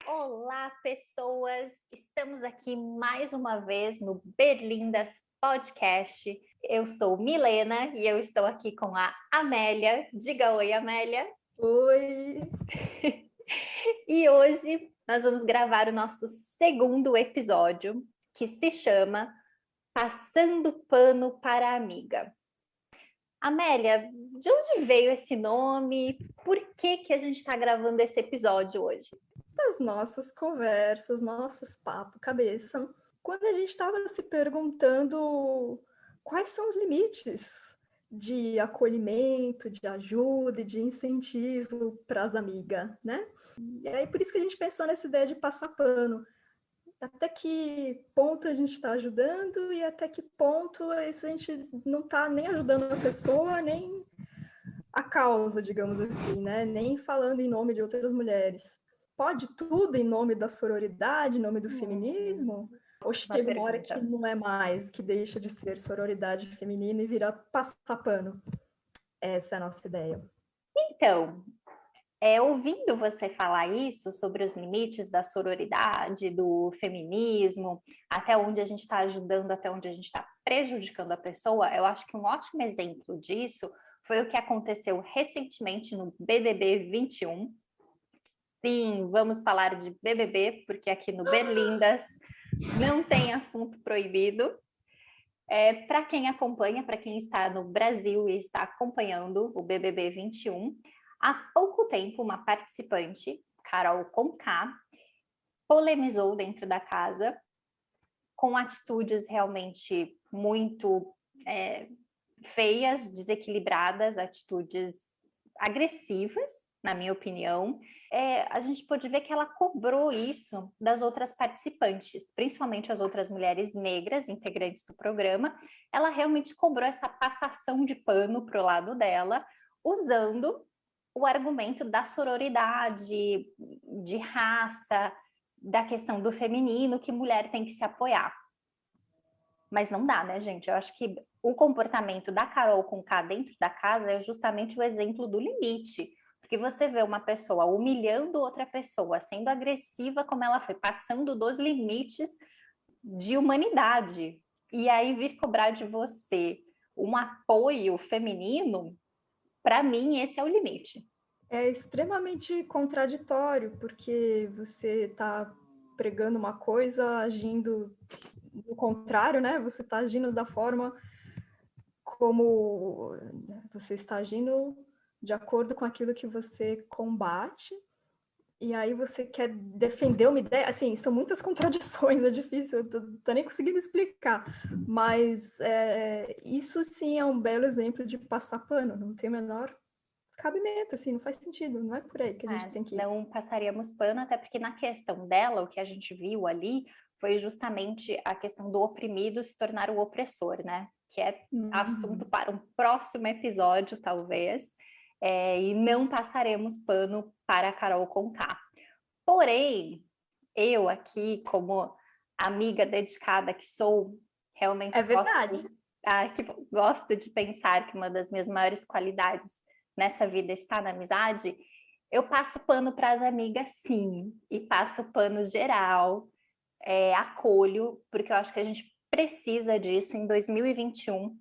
Olá, pessoas! Estamos aqui mais uma vez no Berlindas Podcast. Eu sou Milena e eu estou aqui com a Amélia. Diga oi, Amélia. Oi! E hoje nós vamos gravar o nosso segundo episódio, que se chama Passando Pano para a Amiga. Amélia, de onde veio esse nome? Por que a gente está gravando esse episódio hoje? Das nossas conversas, nossos papo cabeça, quando a gente estava se perguntando quais são os limites de acolhimento, de ajuda e de incentivo para as amigas, né? E aí por isso que a gente pensou nessa ideia de passar pano. Até que ponto a gente está ajudando e até que ponto isso a gente não está nem ajudando a pessoa, nem a causa, digamos assim, né? Nem falando em nome de outras mulheres. Pode tudo em nome da sororidade, em nome do feminismo? Ou chega uma hora que não é mais, que deixa de ser sororidade feminina e vira passar pano? Essa é a nossa ideia. Então, ouvindo você falar isso sobre os limites da sororidade, do feminismo, até onde a gente está ajudando, até onde a gente está prejudicando a pessoa, eu acho que um ótimo exemplo disso foi o que aconteceu recentemente no BBB 21. Sim, vamos falar de BBB, porque aqui no Berlindas não tem assunto proibido. Para quem acompanha, para quem está no Brasil e está acompanhando o BBB 21, há pouco tempo uma participante, Carol Conká, polemizou dentro da casa com atitudes realmente muito feias, desequilibradas, atitudes agressivas, na minha opinião. A gente pode ver que ela cobrou isso das outras participantes, principalmente as outras mulheres negras, integrantes do programa. Ela realmente cobrou essa passação de pano para o lado dela, usando o argumento da sororidade, de raça, da questão do feminino, que mulher tem que se apoiar. Mas não dá, né, gente? Eu acho que o comportamento da Carol Conká dentro da casa é justamente o exemplo do limite. Porque você vê uma pessoa humilhando outra pessoa, sendo agressiva como ela foi, passando dos limites de humanidade. E aí vir cobrar de você um apoio feminino, para mim, esse é o limite. É extremamente contraditório, porque você está pregando uma coisa, agindo do contrário, né? Você está agindo da forma como você está agindo de acordo com aquilo que você combate, e aí você quer defender uma ideia, assim, são muitas contradições, é difícil, eu tô nem conseguindo explicar, mas isso sim é um belo exemplo de passar pano, não tem o menor cabimento, assim, não faz sentido, não é por aí que a gente tem que ir. Não passaríamos pano, até porque na questão dela, o que a gente viu ali foi justamente a questão do oprimido se tornar o opressor, né? Que é assunto para um próximo episódio, talvez, e não passaremos pano para a Carol Conká. Porém, eu aqui, como amiga dedicada que sou, realmente É verdade. gosto de pensar que uma das minhas maiores qualidades nessa vida está na amizade. Eu passo pano para as amigas, sim, e passo pano geral, acolho, porque eu acho que a gente precisa disso em 2021.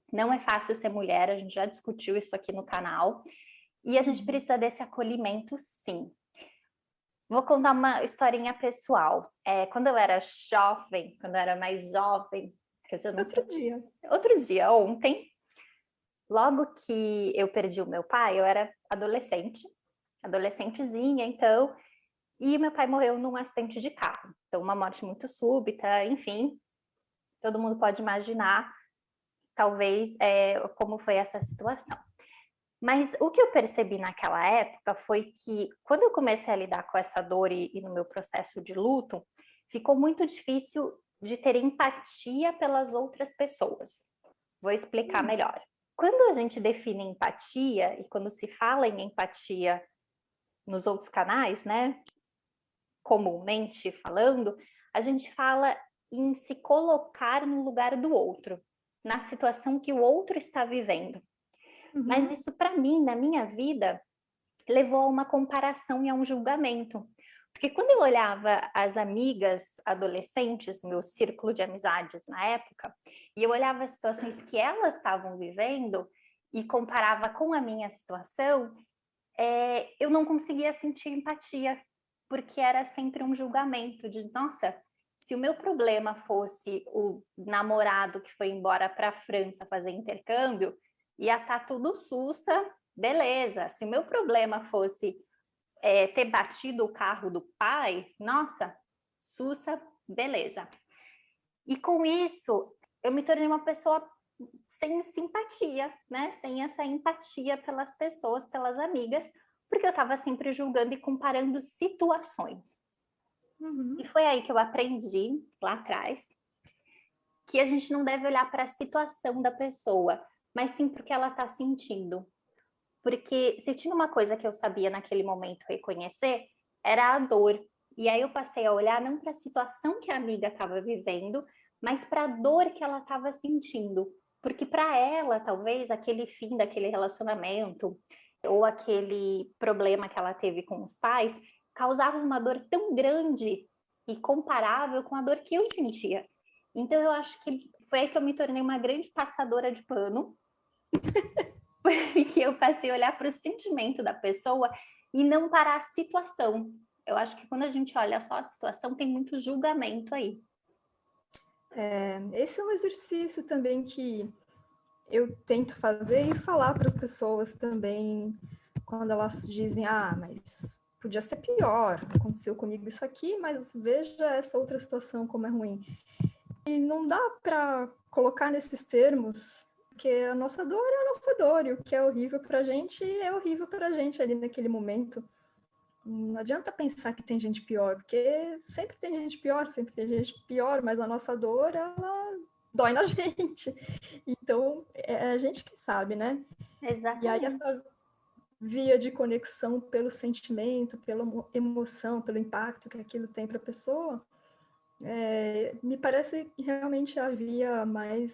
Não é fácil ser mulher, a gente já discutiu isso aqui no canal, e a gente precisa desse acolhimento, sim. Vou contar uma historinha pessoal. Quando eu era jovem, quando eu era mais jovem, quer dizer, outro dia, ontem, logo que eu perdi o meu pai, eu era adolescentezinha, então, e meu pai morreu num acidente de carro. Então, uma morte muito súbita, enfim, todo mundo pode imaginar, talvez, como foi essa situação. Mas o que eu percebi naquela época foi que, quando eu comecei a lidar com essa dor e no meu processo de luto, ficou muito difícil de ter empatia pelas outras pessoas. Vou explicar melhor. Quando a gente define empatia, e quando se fala em empatia nos outros canais, né, comumente falando, a gente fala em se colocar no lugar do outro, na situação que o outro está vivendo. Mas isso, para mim, na minha vida, levou a uma comparação e a um julgamento. Porque quando eu olhava as amigas adolescentes, meu círculo de amizades na época, e eu olhava as situações que elas estavam vivendo e comparava com a minha situação, eu não conseguia sentir empatia, porque era sempre um julgamento de, nossa, se o meu problema fosse o namorado que foi embora para a França fazer intercâmbio, ia estar tudo sussa, beleza. Se o meu problema fosse ter batido o carro do pai, nossa, sussa, beleza. E com isso, eu me tornei uma pessoa sem simpatia, né? Sem essa empatia pelas pessoas, pelas amigas, porque eu estava sempre julgando e comparando situações. Uhum. E foi aí que eu aprendi, lá atrás, que a gente não deve olhar para a situação da pessoa, mas sim para o que ela está sentindo. Porque se tinha uma coisa que eu sabia naquele momento reconhecer, era a dor. E aí eu passei a olhar não para a situação que a amiga estava vivendo, mas para a dor que ela estava sentindo. Porque para ela, talvez, aquele fim daquele relacionamento ou aquele problema que ela teve com os pais causava uma dor tão grande e comparável com a dor que eu sentia. Então eu acho que foi aí que eu me tornei uma grande passadora de pano, porque eu passei a olhar para o sentimento da pessoa e não para a situação. Eu acho que quando a gente olha só a situação, tem muito julgamento aí. Esse é um exercício também que eu tento fazer e falar para as pessoas também, quando elas dizem, mas podia ser pior, aconteceu comigo isso aqui, mas veja essa outra situação como é ruim. E não dá para colocar nesses termos, porque a nossa dor é a nossa dor, e o que é horrível para a gente é horrível para a gente ali naquele momento. Não adianta pensar que tem gente pior, porque sempre tem gente pior, mas a nossa dor, ela dói na gente. Então, é a gente que sabe, né? Exatamente. E aí, essa via de conexão pelo sentimento, pela emoção, pelo impacto que aquilo tem para a pessoa, me parece que realmente a via mais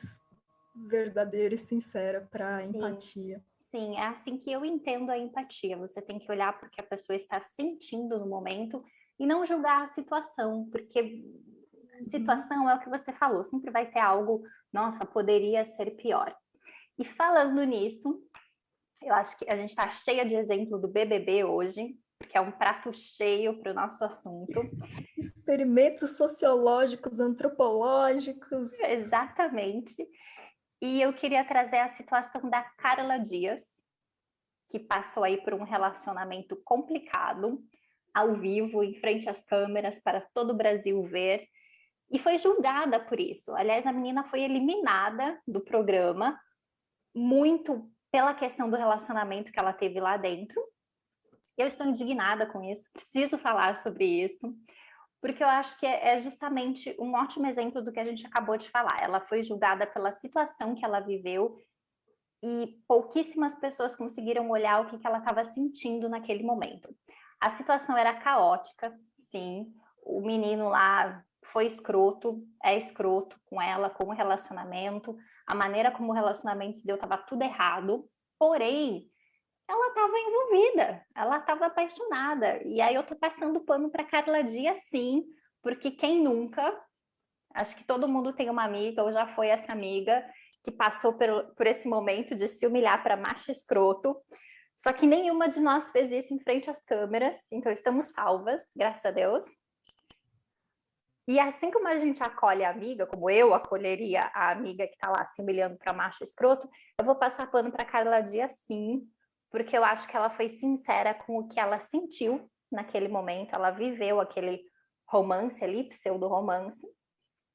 verdadeira e sincera para a empatia. Sim, é assim que eu entendo a empatia. Você tem que olhar para o que a pessoa está sentindo no momento e não julgar a situação, porque situação é o que você falou, sempre vai ter algo, nossa, poderia ser pior. E falando nisso, eu acho que a gente está cheia de exemplo do BBB hoje, que é um prato cheio para o nosso assunto. Experimentos sociológicos, antropológicos. Exatamente. E eu queria trazer a situação da Carla Dias, que passou aí por um relacionamento complicado, ao vivo, em frente às câmeras, para todo o Brasil ver, e foi julgada por isso. Aliás, a menina foi eliminada do programa, muito pela questão do relacionamento que ela teve lá dentro. Eu estou indignada com isso, preciso falar sobre isso, porque eu acho que é justamente um ótimo exemplo do que a gente acabou de falar. Ela foi julgada pela situação que ela viveu e pouquíssimas pessoas conseguiram olhar o que ela estava sentindo naquele momento. A situação era caótica, sim. O menino lá foi escroto, é escroto com ela, com o relacionamento. A maneira como o relacionamento se deu estava tudo errado. Porém, ela estava envolvida, ela estava apaixonada. E aí eu tô passando pano para Carla Dias, sim, porque quem nunca, acho que todo mundo tem uma amiga ou já foi essa amiga que passou por esse momento de se humilhar para macho escroto. Só que nenhuma de nós fez isso em frente às câmeras, então estamos salvas, graças a Deus. E assim como a gente acolhe a amiga, como eu acolheria a amiga que está lá se humilhando para macho escroto, eu vou passar pano para Carla Dias, sim, porque eu acho que ela foi sincera com o que ela sentiu naquele momento, ela viveu aquele romance ali, pseudo-romance,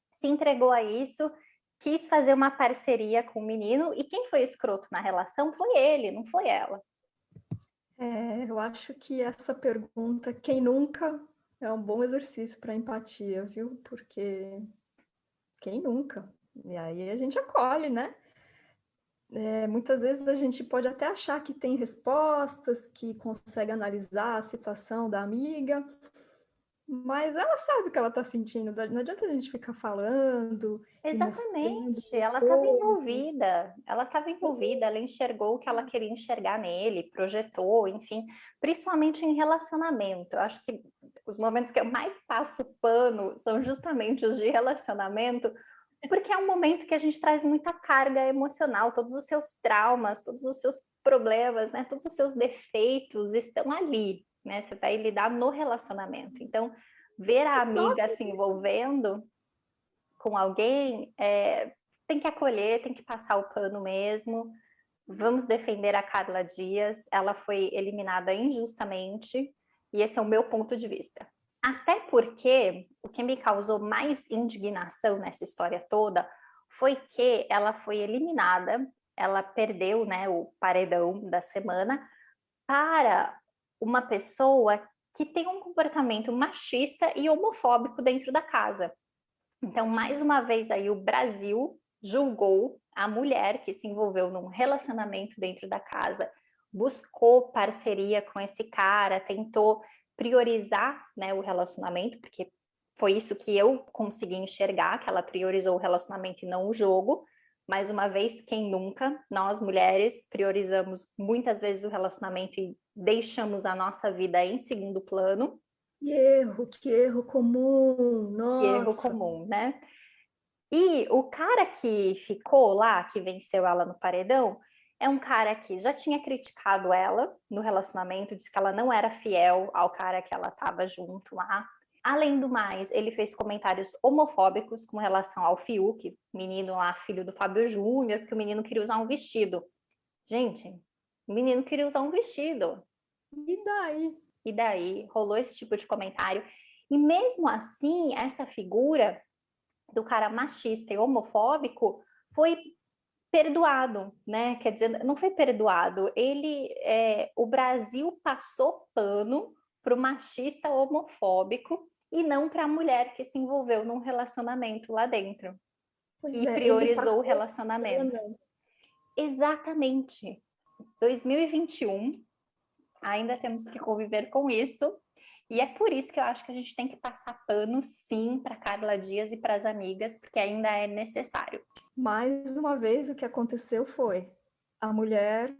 se entregou a isso, quis fazer uma parceria com o menino, e quem foi escroto na relação foi ele, não foi ela. Eu acho que essa pergunta, quem nunca, é um bom exercício para empatia, viu? Porque quem nunca? E aí a gente acolhe, né? Muitas vezes a gente pode até achar que tem respostas, que consegue analisar a situação da amiga, mas ela sabe o que ela está sentindo, não adianta a gente ficar falando e mostrando Exatamente, ela coisas. estava envolvida, ela enxergou o que ela queria enxergar nele, projetou, enfim, principalmente em relacionamento. Eu acho que os momentos que eu mais passo pano são justamente os de relacionamento, porque é um momento que a gente traz muita carga emocional, todos os seus traumas, todos os seus problemas, né? Todos os seus defeitos estão ali, né? Você vai lidar no relacionamento. Então, ver a amiga se envolvendo com alguém, tem que acolher, tem que passar o pano mesmo. Vamos defender a Carla Dias, ela foi eliminada injustamente, e esse é o meu ponto de vista. Até porque o que me causou mais indignação nessa história toda foi que ela foi eliminada, ela perdeu, né, o paredão da semana para uma pessoa que tem um comportamento machista e homofóbico dentro da casa. Então, mais uma vez aí, o Brasil julgou a mulher que se envolveu num relacionamento dentro da casa, buscou parceria com esse cara, tentou priorizar, né, o relacionamento, porque foi isso que eu consegui enxergar, que ela priorizou o relacionamento e não o jogo. Mais uma vez, quem nunca? Nós, mulheres, priorizamos muitas vezes o relacionamento e deixamos a nossa vida em segundo plano. Que erro comum, Que erro nossa. comum, né? E o cara que ficou lá, que venceu ela no paredão, é um cara que já tinha criticado ela no relacionamento, disse que ela não era fiel ao cara que ela estava junto lá. Além do mais, ele fez comentários homofóbicos com relação ao Fiuk, menino lá, filho do Fábio Júnior, porque o menino queria usar um vestido. Gente, o menino queria usar um vestido. E daí? E daí rolou esse tipo de comentário. E mesmo assim, essa figura do cara machista e homofóbico foi perdoado, né? Quer dizer, não foi perdoado. O Brasil passou pano para o machista homofóbico e não para a mulher que se envolveu num relacionamento lá dentro Pois e é, ele priorizou o passou relacionamento. pano. Exatamente. 2021, ainda temos que conviver com isso. E é por isso que eu acho que a gente tem que passar pano, sim, para Carla Dias e para as amigas, porque ainda é necessário. Mais uma vez, o que aconteceu foi: a mulher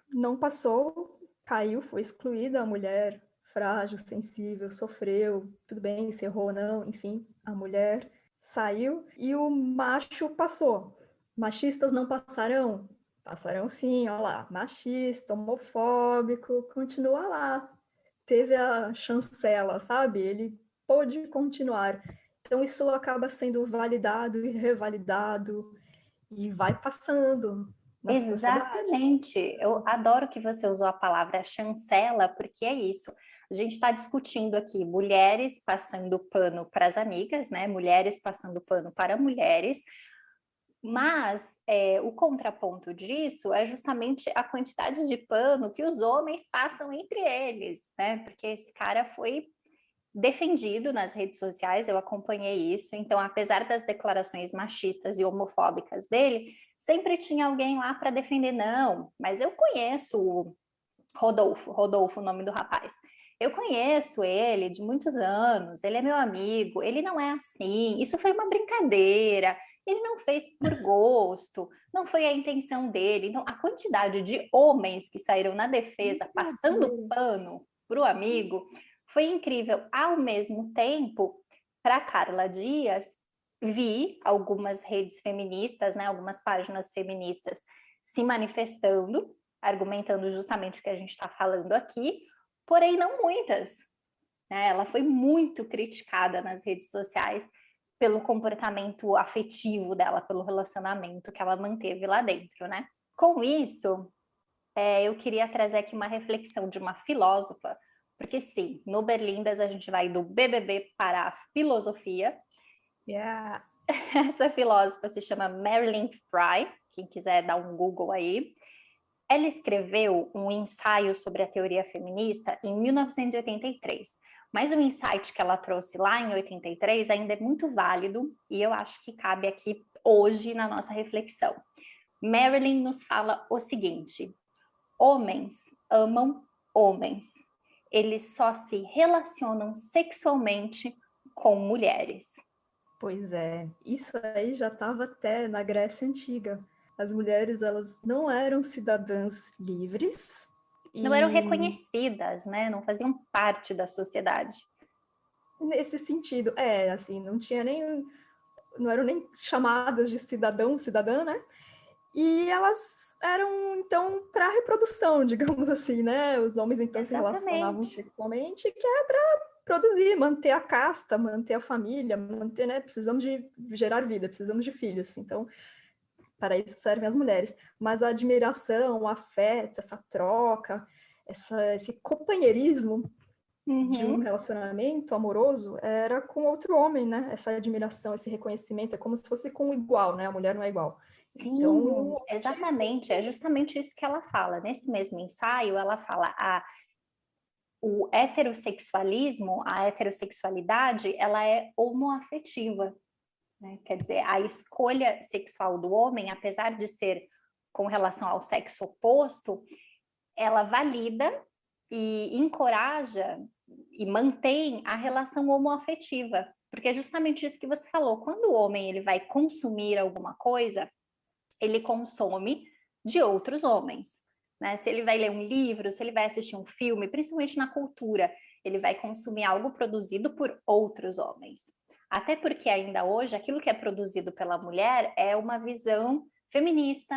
não passou, caiu, foi excluída, a mulher frágil, sensível, sofreu, tudo bem, se errou ou não, enfim, a mulher saiu e o macho passou. Machistas não passarão? Passarão sim, olha lá, machista, homofóbico, continua lá. Teve a chancela, sabe? Ele pôde continuar. Então isso acaba sendo validado e revalidado e vai passando na sociedade. Exatamente. Eu adoro que você usou a palavra chancela, porque é isso. A gente está discutindo aqui mulheres passando pano para as amigas, né? Mulheres passando pano para mulheres, mas o contraponto disso é justamente a quantidade de pano que os homens passam entre eles, né? Porque esse cara foi defendido nas redes sociais, eu acompanhei isso. Então, apesar das declarações machistas e homofóbicas dele, sempre tinha alguém lá para defender. Não, mas eu conheço o Rodolfo, o nome do rapaz. Eu conheço ele de muitos anos, ele é meu amigo, ele não é assim, isso foi uma brincadeira, ele não fez por gosto, não foi a intenção dele. Então, a quantidade de homens que saíram na defesa passando pano para o amigo foi incrível. Ao mesmo tempo, para Carla Dias, vi algumas redes feministas, né, algumas páginas feministas se manifestando, argumentando justamente o que a gente está falando aqui, porém não muitas. Né? Ela foi muito criticada nas redes sociais pelo comportamento afetivo dela, pelo relacionamento que ela manteve lá dentro, né? Com isso, eu queria trazer aqui uma reflexão de uma filósofa, porque sim, no Berlindas a gente vai do BBB para a filosofia. Yeah. Essa filósofa se chama Marilyn Frye, quem quiser dar um Google aí. Ela escreveu um ensaio sobre a teoria feminista em 1983, mas o insight que ela trouxe lá em 83 ainda é muito válido e eu acho que cabe aqui hoje na nossa reflexão. Marilyn nos fala o seguinte: homens amam homens, eles só se relacionam sexualmente com mulheres. Pois é, isso aí já estava até na Grécia Antiga. As mulheres, elas não eram cidadãs livres Não eram e reconhecidas, né? Não faziam parte da sociedade. nesse sentido. Assim, não eram nem chamadas de cidadão, cidadã, né? E elas eram, então, para reprodução, digamos assim, né? Os homens, então, se relacionavam Exatamente. sexualmente, que é para produzir, manter a casta, manter a família, manter, né? Precisamos de gerar vida, precisamos de filhos. Então, para isso servem as mulheres. Mas a admiração, o afeto, essa troca, esse companheirismo de um Uhum. relacionamento amoroso era com outro homem, né? Essa admiração, esse reconhecimento, é como se fosse com um igual, né? A mulher não é igual. Sim, Então, exatamente. É justamente isso que ela fala. Nesse mesmo ensaio, ela fala o heterossexualismo, a heterossexualidade, ela é homoafetiva, né? Quer dizer, a escolha sexual do homem, apesar de ser com relação ao sexo oposto, ela valida e encoraja e mantém a relação homoafetiva, porque é justamente isso que você falou. Quando o homem ele vai consumir alguma coisa, ele consome de outros homens. Né? Se ele vai ler um livro, se ele vai assistir um filme, principalmente na cultura, ele vai consumir algo produzido por outros homens. Até porque ainda hoje aquilo que é produzido pela mulher é uma visão feminista,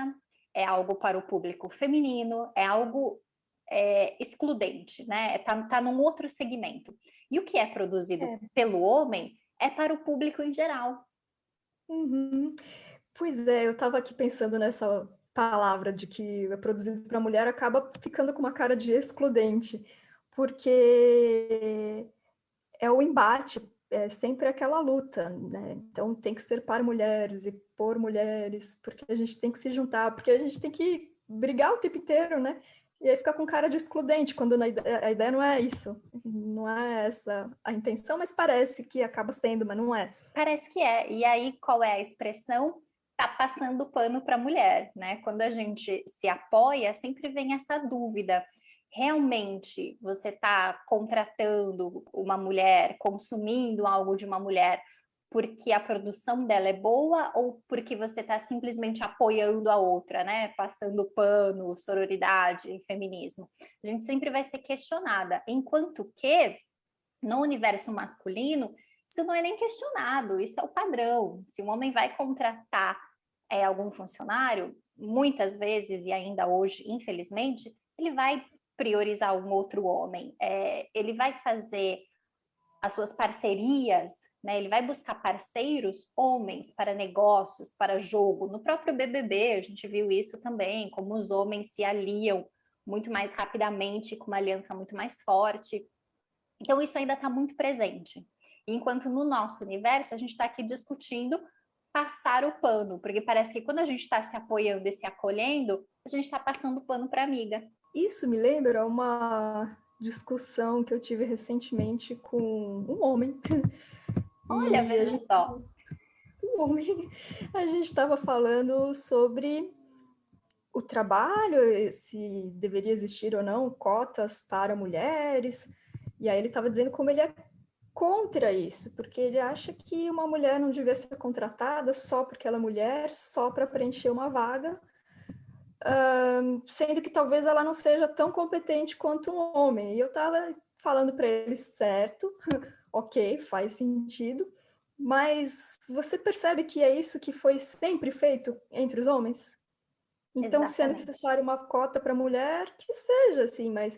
é algo para o público feminino, é algo excludente, né? Tá num outro segmento. E o que é produzido pelo homem é para o público em geral. Uhum. Pois é, eu estava aqui pensando nessa palavra de que é produzido para mulher acaba ficando com uma cara de excludente, porque é o embate, é sempre aquela luta, né? Então tem que ser para mulheres e por mulheres, porque a gente tem que se juntar, porque a gente tem que brigar o tempo inteiro, né? E aí fica com cara de excludente, quando a ideia não é isso, não é essa a intenção, mas parece que acaba sendo, mas não é. Parece que é. E aí, qual é a expressão? Tá passando pano para a mulher, né? Quando a gente se apoia, sempre vem essa dúvida. Realmente você está contratando uma mulher, consumindo algo de uma mulher porque a produção dela é boa ou porque você está simplesmente apoiando a outra, né? Passando pano, sororidade, feminismo. A gente sempre vai ser questionada. Enquanto que no universo masculino, isso não é nem questionado, isso é o padrão. Se um homem vai contratar algum funcionário, muitas vezes, e ainda hoje, infelizmente, ele vai priorizar um outro homem. Ele vai fazer as suas parcerias, né? Ele vai buscar parceiros homens para negócios, para jogo. No próprio BBB, a gente viu isso também, como os homens se aliam muito mais rapidamente, com uma aliança muito mais forte. Então, isso ainda está muito presente. Enquanto no nosso universo, a gente está aqui discutindo passar o pano, porque parece que quando a gente está se apoiando e se acolhendo, a gente está passando o pano para a amiga. Isso me lembra uma discussão que eu tive recentemente com um homem. Olha, veja só. Um homem. A gente estava falando sobre o trabalho, se deveria existir ou não cotas para mulheres. E aí ele estava dizendo como ele é contra isso, porque ele acha que uma mulher não devia ser contratada só porque ela é mulher, só para preencher uma vaga, sendo que talvez ela não seja tão competente quanto um homem. E eu estava falando para ele, certo, ok, faz sentido, mas você percebe que é isso que foi sempre feito entre os homens? Então, se é Exatamente. necessário uma cota para mulher, que seja assim, mas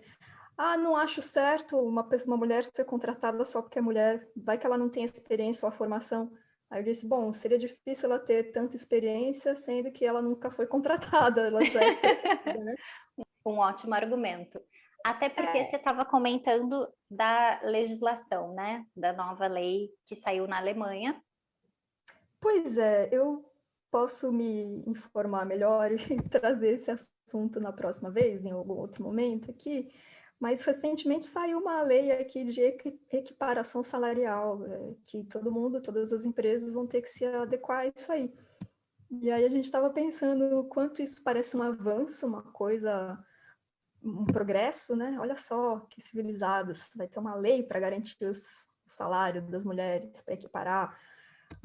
não acho certo uma mulher ser contratada só porque é mulher, vai que ela não tem experiência ou a formação. Aí eu disse, bom, seria difícil ela ter tanta experiência, sendo que ela nunca foi contratada, ela já é preferida, né? Um ótimo argumento. Até porque você estava comentando da legislação, né? Da nova lei que saiu na Alemanha. Pois é, eu posso me informar melhor e trazer esse assunto na próxima vez, em algum outro momento aqui, mas recentemente saiu uma lei aqui de equiparação salarial, que todo mundo, todas as empresas vão ter que se adequar a isso aí. E aí a gente estava pensando o quanto isso parece um avanço, uma coisa, um progresso, né? Olha só que civilizados, vai ter uma lei para garantir o salário das mulheres, para equiparar,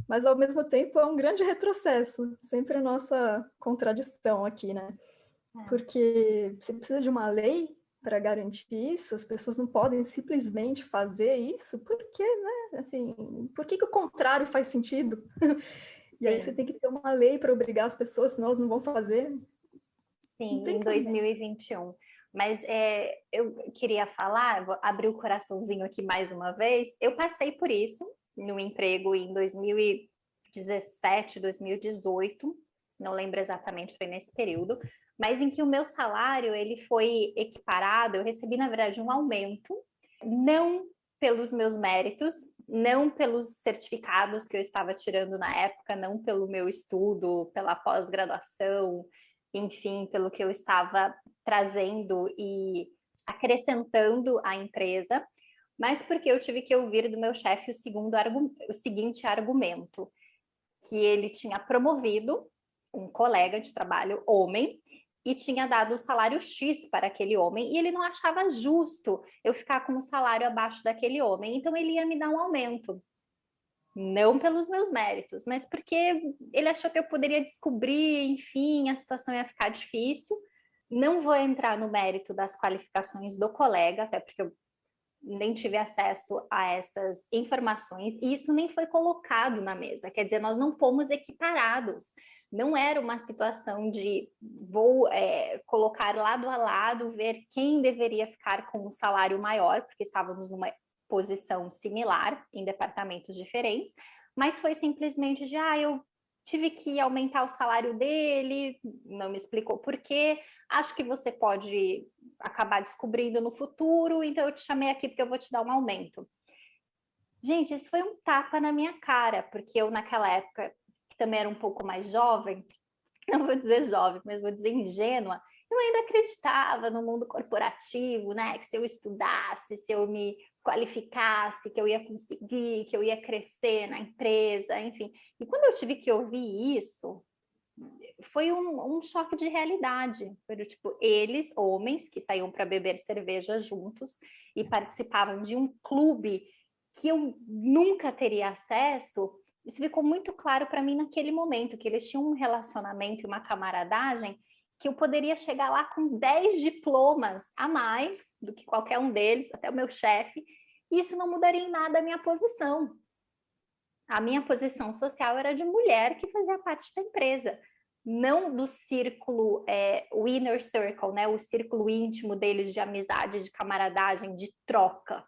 mas ao mesmo tempo é um grande retrocesso, sempre a nossa contradição aqui, né? Porque você precisa de uma lei para garantir isso, as pessoas não podem simplesmente fazer isso, porque, né, assim, por que o contrário faz sentido? E aí você tem que ter uma lei para obrigar as pessoas, senão elas não vão fazer. Sim, em 2021. Mas eu queria falar, vou abrir o coraçãozinho aqui mais uma vez. Eu passei por isso no emprego em 2017, 2018, não lembro exatamente, foi nesse período, mas em que o meu salário ele foi equiparado, eu recebi, na verdade, um aumento, não pelos meus méritos, não pelos certificados que eu estava tirando na época, não pelo meu estudo, pela pós-graduação, enfim, pelo que eu estava trazendo e acrescentando à empresa, mas porque eu tive que ouvir do meu chefe o seguinte argumento, que ele tinha promovido um colega de trabalho, homem, e tinha dado o salário X para aquele homem, e ele não achava justo eu ficar com um salário abaixo daquele homem, então ele ia me dar um aumento. Não pelos meus méritos, mas porque ele achou que eu poderia descobrir, enfim, a situação ia ficar difícil. Não vou entrar no mérito das qualificações do colega, até porque eu nem tive acesso a essas informações, e isso nem foi colocado na mesa, quer dizer, nós não fomos equiparados, não era uma situação de vou colocar lado a lado, ver quem deveria ficar com um salário maior, porque estávamos numa posição similar em departamentos diferentes, mas foi simplesmente de, eu tive que aumentar o salário dele, não me explicou por quê, acho que você pode acabar descobrindo no futuro, então eu te chamei aqui porque eu vou te dar um aumento. Gente, isso foi um tapa na minha cara, porque eu naquela época, que também era um pouco mais jovem, não vou dizer jovem, mas vou dizer ingênua, eu ainda acreditava no mundo corporativo, né? Que se eu estudasse, se eu me qualificasse, que eu ia conseguir, que eu ia crescer na empresa, enfim. E quando eu tive que ouvir isso, foi um choque de realidade. Foi do tipo, eles, homens, que saíam para beber cerveja juntos e participavam de um clube que eu nunca teria acesso, isso ficou muito claro para mim naquele momento, que eles tinham um relacionamento e uma camaradagem que eu poderia chegar lá com 10 diplomas a mais do que qualquer um deles, até o meu chefe, e isso não mudaria em nada a minha posição. A minha posição social era de mulher que fazia parte da empresa, não do círculo, o inner circle, né? O círculo íntimo deles de amizade, de camaradagem, de troca.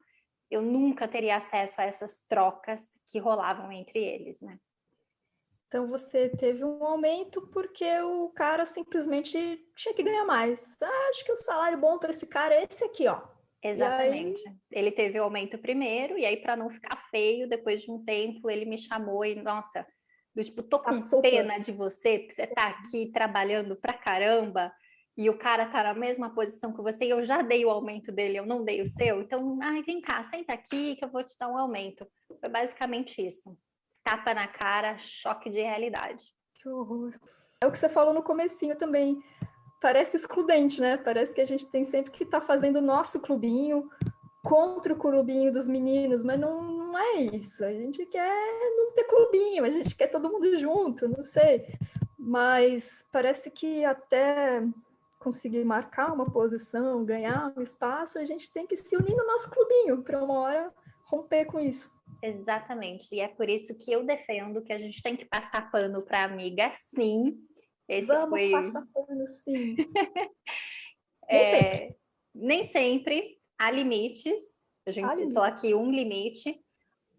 Eu nunca teria acesso a essas trocas que rolavam entre eles, né? Então você teve um aumento porque o cara simplesmente tinha que ganhar mais. Acho que o salário bom para esse cara é esse aqui, ó. Exatamente. Aí... Ele teve o aumento primeiro, e aí, para não ficar feio, depois de um tempo, ele me chamou e, nossa, eu, tipo, tô com pena de você, porque você tá aqui trabalhando pra caramba, e o cara tá na mesma posição que você, e eu já dei o aumento dele, eu não dei o seu, então, vem cá, senta aqui que eu vou te dar um aumento. Foi basicamente isso. Tapa na cara, choque de realidade. Que horror. É o que você falou no comecinho também. Parece excludente, né? Parece que a gente tem sempre que estar fazendo o nosso clubinho contra o clubinho dos meninos, mas não é isso. A gente quer não ter clubinho, a gente quer todo mundo junto, não sei. Mas parece que até conseguir marcar uma posição, ganhar um espaço, a gente tem que se unir no nosso clubinho para uma hora romper com isso. Exatamente, e é por isso que eu defendo que a gente tem que passar pano para amiga, sim. Vamos passar pano, sim. Nem sempre há limites, a gente citou aqui um limite,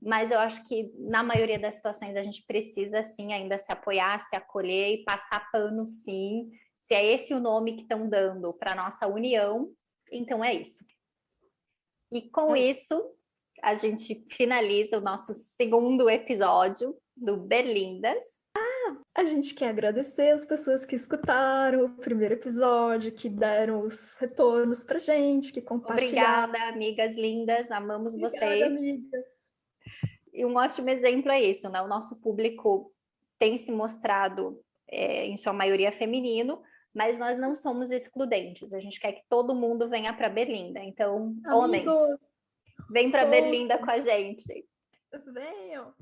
mas eu acho que na maioria das situações a gente precisa sim ainda se apoiar, se acolher e passar pano, sim. Se é esse o nome que estão dando para a nossa união, então é isso. E com isso, a gente finaliza o nosso segundo episódio do Berlindas. A gente quer agradecer as pessoas que escutaram o primeiro episódio, que deram os retornos pra gente, que compartilharam. Obrigada, amigas lindas, amamos Obrigada, vocês. amigas. E um ótimo exemplo é isso, né? O nosso público tem se mostrado, em sua maioria, feminino, mas nós não somos excludentes. A gente quer que todo mundo venha para Berlinda. Então, amigos, homens, vem para Berlinda com a gente. Venham.